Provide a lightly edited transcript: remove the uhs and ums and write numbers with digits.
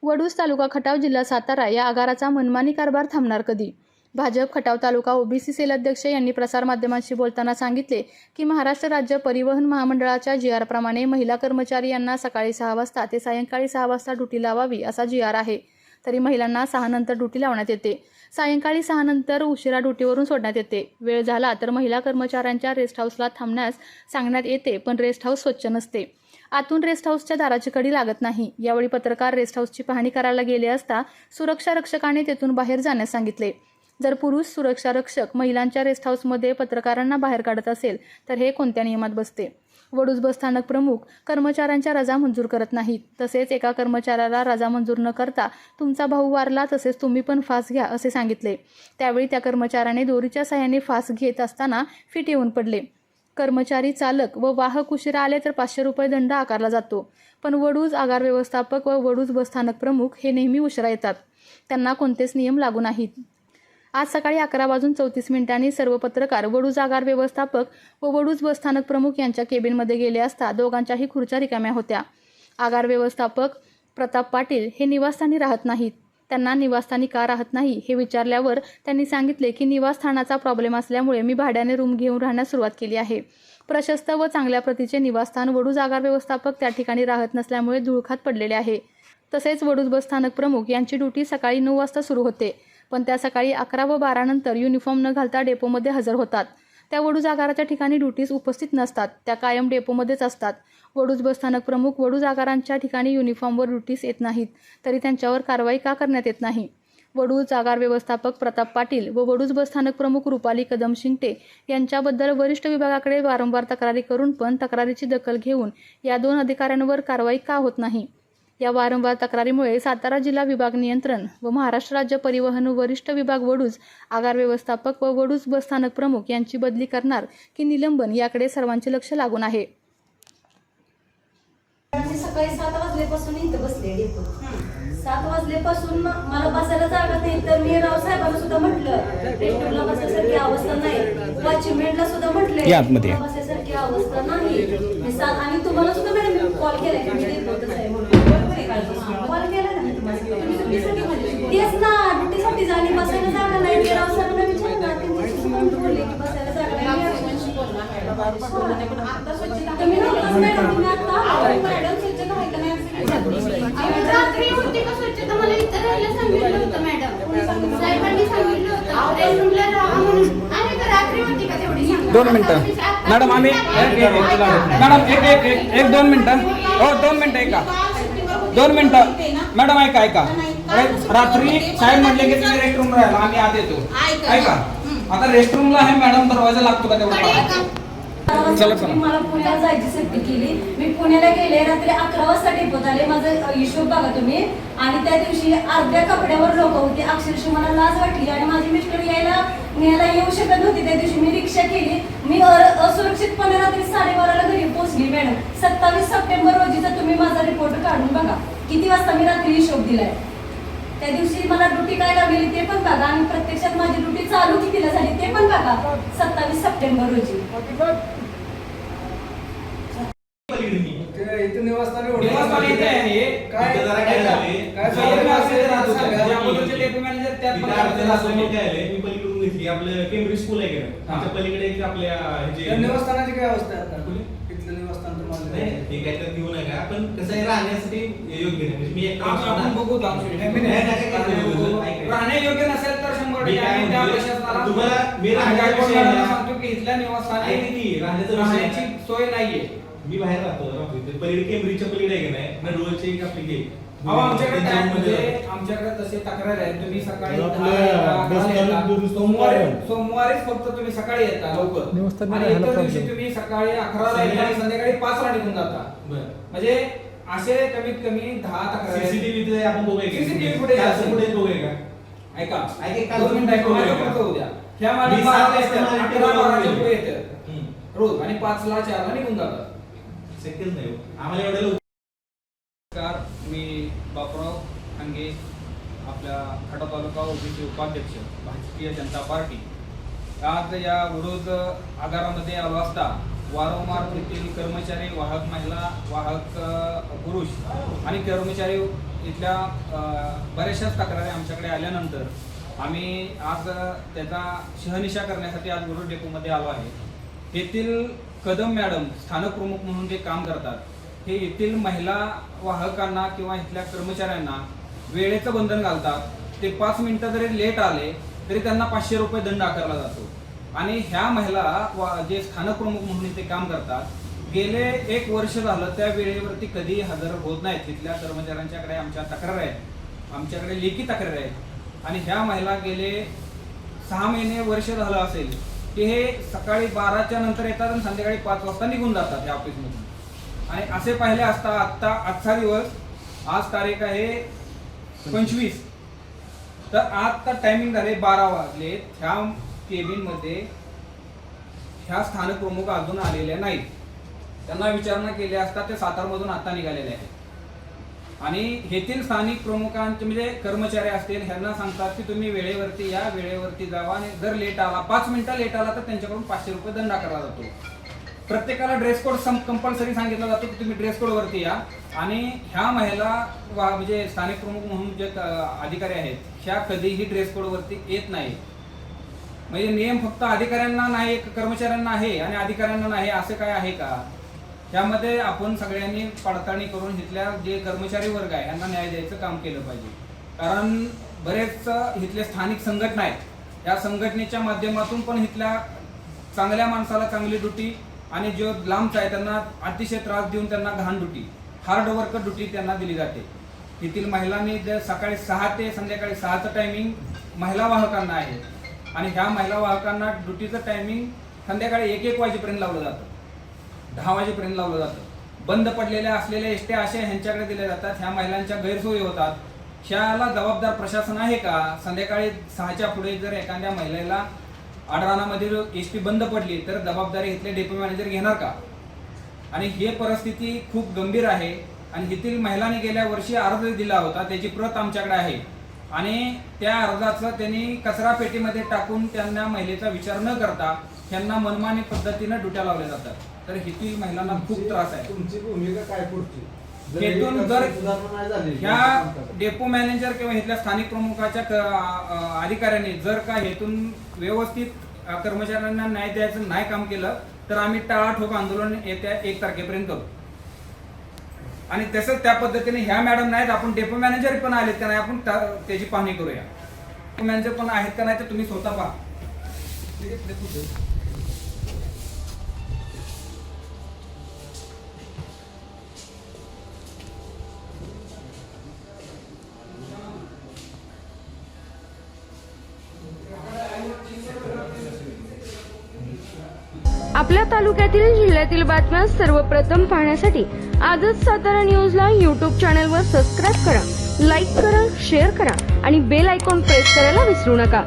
वडूज तालुका खटाव जिल्हा सातारा या आगाराचा मनमानी कारभार थांबणार कधी? भाजप खटाव तालुका ओबीसी सेल अध्यक्ष यांनी प्रसारमाध्यमांशी बोलताना सांगितले की महाराष्ट्र राज्य परिवहन महामंडळाच्या GR प्रमाणे महिला कर्मचारी यांना सकाळी 6 वाजता ते सायंकाळी 6 वाजता ड्युटी लावावी असा GR आहे. तरी महिलांना 6 नंतर ड्युटी लावण्यात येते. सायंकाळी 6 नंतर उशिरा ड्युटीवरून सोडण्यात येते. वेळ झाला तर महिला कर्मचाऱ्यांच्या रेस्ट हाऊसला थांबण्यास सांगण्यात येते, पण रेस्ट हाऊस स्वच्छ नसते. आतून रेस्ट हाऊसच्या दाराची कडी लागत नाही. यावेळी पत्रकार रेस्ट हाऊसची पाहणी करायला गेले असता सुरक्षा रक्षकाने तेथून बाहेर जाण्यास सांगितले. जर पुरुष सुरक्षा रक्षक महिलांच्या रेस्ट हाऊसमध्ये पत्रकारांना बाहेर काढत असेल तर हे कोणत्या नियमात बसते? वडूज बसस्थानक प्रमुख कर्मचाऱ्यांच्या रजा मंजूर करत नाहीत. तसेच एका कर्मचाऱ्याला रजा मंजूर न करता तुमचा भाऊ वारला तसेच तुम्ही पण फास घ्या असे सांगितले. त्यावेळी त्या कर्मचाऱ्याने दोरीच्या साहाय्याने फास घेत असताना फिट येऊन पडले. कर्मचारी, चालक व वाहक उशिरा आले तर 500 रुपये दंड आकारला जातो. पण वडूज आगार व्यवस्थापक व वडूज बसस्थानक प्रमुख हे नेहमी उशिरा येतात. त्यांना कोणतेच नियम लागू नाहीत. आज सकाळी 11:34 सर्व पत्रकार वडूज आगार व्यवस्थापक व वडूज बसस्थानक प्रमुख यांच्या केबिनमध्ये गेले असता दोघांच्याही खुर्च्या रिकाम्या होत्या. आगार व्यवस्थापक प्रताप पाटील हे निवासस्थानी राहत नाहीत. त्यांना निवासस्थानी का राहत नाही हे विचारल्यावर त्यांनी सांगितले की निवासस्थानाचा प्रॉब्लेम असल्यामुळे मी भाड्याने रूम घेऊन राहण्यास सुरुवात केली आहे. प्रशस्त व चांगल्या प्रतीचे निवासस्थान वडूज आगार व्यवस्थापक त्या ठिकाणी राहत नसल्यामुळे धुळखात पडलेले आहे. तसेच वडूज बसस्थानक प्रमुख यांची ड्युटी सकाळी 9 वाजता सुरू होते, पण त्या सकाळी 11 व 12 नंतर युनिफॉर्म न घालता डेपोमध्ये हजर होतात. त्या वडूज आगाराच्या ठिकाणी ड्युटीज उपस्थित नसतात. त्या कायम डेपोमध्येच असतात. वडूज बसस्थानक प्रमुख वडूज आगारांच्या ठिकाणी युनिफॉर्मवर ड्युटीज येत नाहीत, तरी त्यांच्यावर कारवाई का करण्यात येत नाही? वडूज आगार व्यवस्थापक प्रताप पाटील व वडूज बसस्थानक प्रमुख रुपाली कदम शिंगटे यांच्याबद्दल वरिष्ठ विभागाकडे वारंवार तक्रारी करून पण तक्रारीची दखल घेऊन या 2 अधिकाऱ्यांवर कारवाई का होत नाही? या वारंवार तक्रारीमुळे सातारा जिल्हा विभाग नियंत्रण व महाराष्ट्र राज्य परिवहन वरिष्ठ विभाग वडूज आगार व्यवस्थापक व वडूज बसस्थानक प्रमुख यांची बदली करणार की निलंबन याकडे सर्वांचे लक्ष लागून आहे. सकाळी 7 वाजल्यापासून इथं बसले डेपोत. 7 वाजल्यापासून मला बसायला जागा नाही. तर मी राव साहेबांना सुद्धा म्हटलं रेस्टॉरंटला बसायसारखी अवस्था नाही. वॉचमॅनला सुद्धा म्हटलं बसायसारखी अवस्था नाही. आणि तुम्हाला सुद्धा मॅडम कॉल केलाय की डेपोतच आहे म्हणून कॉल केला ना तेच ना ड्युटीसाठी जाणे बसायला जागा नाही. ते राव साहेबांना विचारलं बोलले की बसायला जागा नाही. तुम्ही मॅडम स्वच्छता आहे का नाही रात्री होती का स्वच्छता? मला इथं राहायला सांगितलं होतं मॅडम. साहेबांनी सांगितलं होतं रेस्टरूमला राहा म्हणून. आणि रात्री होती का तेवढी? 2 मिनिटं मॅडम. आम्ही मॅडम एक 2 मिनिटं. हो 2 मिनिटं ऐका. 2 मिनिटं मॅडम ऐका. रात्री साहेब म्हणले की तुम्ही रेस्टरूम राहायला, आम्ही आत येतो. ऐका, आता रेस्टरूमला आहे मॅडम, दरवाजा लागतो का तेवढा? मला पुण्याला जायची सक्ती केली. मी पुण्याला गेले रात्री 11 वाजता डेपोत आले. माझा हिशोब बघा तुम्ही. आणि त्या दिवशी अर्ध्या कपड्यावर लोक होते. अक्षरशः मला लाज वाटली आणि माझे मिस्टर न्यायला येऊ शकत नव्हते. त्या दिवशी मी रिक्षा केली. मी असुरक्षितपणे रात्री 12:30ला घरी पोहोचली. मॅडम 27 सप्टेंबर रोजीचा तुम्ही माझा रिपोर्ट काढून बघा किती वाजता मी रात्री हिशोब दिलाय. त्या दिवशी मला ड्युटी काय लागलेली ते पण बघा आणि प्रत्यक्षात माझी ड्युटी चालू कितीला झाली ते पण बघा. 27 सप्टेंबर रोजी आपलं केंब्रिज स्कूल आहे का पलीकडे आपल्या निवासस्थानाची काय अवस्था आहे? तिथलं निवासस्थान तुम्हाला नाही ते काय तर घेऊ नका, पण कसं आहे राहण्यासाठी योग्य नाही. म्हणजे मी एक आपण बघू राहणे योग्य नसेल तर 100% तुम्हाला मी राहण्याविषयी सांगतो की इथल्या निवासस्थानी राहण्याची सोय नाहीये. मी बाहेर राहतो. पलीकडे केंब्रिजच्या पलीकडे आहे का नाही नडवळचे एक आपली आमच्याकडे तसे तक्रार आहे. तुम्ही सकाळी सोमवारीच फक्त तुम्ही सकाळी येता लवकर आणि इतर दिवशी तुम्ही सकाळी 11ला येता आणि संध्याकाळी 5ला निघून जाता. म्हणजे असे कमीत कमी 10 तक्रारी. सीसीटीव्ही आपण बघूया सीसीटीव्ही फुटेज बघूया का? ऐका 2 मिनिटं उद्या ह्या माणूस 11-12 येतात रोज आणि 5ला 4ला निघून जातात. शक्यच नाही आम्हाला एवढं. मी बापराव अंगे, आपल्या खटाव तालुका ओबीसी उपाध्यक्ष भारतीय जनता पार्टी. आज या वडूज आगारामध्ये आलो असता वारंवार तेथील कर्मचारी, वाहक महिला, वाहक पुरुष आणि कर्मचारी इथल्या बऱ्याचशाच तक्रारी आमच्याकडे आल्यानंतर आम्ही आज त्याचा शहनिशा करण्यासाठी आज वरुड डेपोमध्ये आलो आहे. येथील कदम मॅडम स्थानक प्रमुख म्हणून जे काम करतात हे येथील महिला वाहकांना किंवा इथल्या कर्मचाऱ्यांना वेळेचं बंधन घालतात. ते 5 मिनिटं जरी लेट आले तरी त्यांना 500 रुपये दंड आकारला जातो. आणि ह्या महिला जे स्थानक प्रमुख म्हणून इथे काम करतात गेले 1 वर्ष झालं त्या वेळेवरती कधी हजर होत नाहीत. तिथल्या कर्मचाऱ्यांच्याकडे आमच्या तक्रार आहेत, आमच्याकडे लेखी तक्रार आहेत. आणि ह्या महिला गेले 6 महिने वर्ष झालं असेल की हे सकाळी 12च्या नंतर येतात आणि संध्याकाळी 5 वाजता निघून जातात या ऑफिसमधून. आणि असे पाहिले असता आजचा दिवस, आज तारीख आहे 25, तर आता टायमिंग झाले 12 वाजले. ह्या केबिनमध्ये ह्या स्थानक प्रमुख अजून आलेल्या नाहीत. त्यांना विचारणा केली असता ते सातारमधून आता निघालेले आहेत. आणि येथील स्थानिक प्रमुखांचे म्हणजे कर्मचारी असतील ह्यांना सांगतात की तुम्ही वेळेवरती या, वेळेवरती जावा. आणि जर लेट आला 5 मिनिटं लेट आला तर त्यांच्याकडून 500 रुपये दंड आकारला जातो. प्रत्येकाला ड्रेस कोड कंपल्सरी सांगितला जातो की तुम्ही ड्रेस कोडवरती या. आणि ह्या महिला म्हणजे स्थानिक प्रमुख म्हणून जे अधिकारी आहेत ह्या कधीही ड्रेस कोडवरती येत नाही. म्हणजे नियम फक्त अधिकाऱ्यांना नाही, कर्मचाऱ्यांना आहे आणि अधिकाऱ्यांना नाही असं काय आहे का? त्यामध्ये आपण सगळ्यांनी पडताळणी करून इथल्या जे कर्मचारी वर्ग आहे यांना न्याय द्यायचं काम केलं पाहिजे. कारण बरेच इथले स्थानिक संघटना आहेत, या संघटनेच्या माध्यमातून पण इथल्या चांगल्या माणसाला चांगली ड्युटी आणि जो लांबचा आहे त्यांना अतिशय त्रास देऊन त्यांना घाण ड्युटी, हार्ड वर्क ड्युटी त्यांना दिली जाते. येथील महिलांनी जर सकाळी 6 ते संध्याकाळी 6चं टायमिंग महिला वाहकांना आहे आणि ह्या महिला वाहकांना ड्युटीचं टायमिंग संध्याकाळी 1-1 वाजेपर्यंत लावलं जातं, 10 वाजेपर्यंत लावलं जातं. बंद पडलेल्या असलेल्या एसट्या अशा ह्यांच्याकडे दिल्या जातात. ह्या महिलांच्या गैरसोयी होतात. ह्याला जबाबदार प्रशासन आहे का? संध्याकाळी 6च्या पुढे जर एखाद्या महिलेला आडरानामध्ये एसटी बंद पडली तर जबाबदारी इथले डेपो मॅनेजर घेणार का? आणि ही परिस्थिती खूप गंभीर आहे. आणि येथील महिलांनी गेल्या वर्षी अर्ज दिला होता, त्याची प्रत आमच्याकडे आहे. आणि त्या अर्जाचं त्यांनी कचरा पेटीमध्ये टाकून त्यांना महिलेचा विचार न करता त्यांना मनमानी पद्धतीनं ड्युट्या लावल्या जातात. तर येथील महिलांना खूप त्रास आहे. तुमची भूमिका काय पुढची? हेतून जर ह्या डेपो मॅनेजर किंवा इथल्या स्थानिक प्रमुखाच्या अधिकाऱ्यांनी जर का हेतून व्यवस्थित कर्मचाऱ्यांना न्याय द्यायचं नाही काम केलं तर आम्ही टाळाठोक आंदोलन येत्या 1 तारखेपर्यंत करू. आणि तसंच त्या पद्धतीने ह्या मॅडम नाहीत, आपण डेपो मॅनेजर पण आलेत का नाही आपण त्याची पाहणी करूया. डेपो मॅनेजर पण आहेत का नाही तर तुम्ही स्वतः पहा. आपल्या तालुक्यातील जिल्ह्यातील बातम्या सर्वप्रथम पाहण्यासाठी आजच सातारा न्यूजला YouTube चॅनलवर सबस्क्राईब करा, लाईक करा, शेअर करा आणि बेल आयकॉन प्रेस करायला विसरू नका.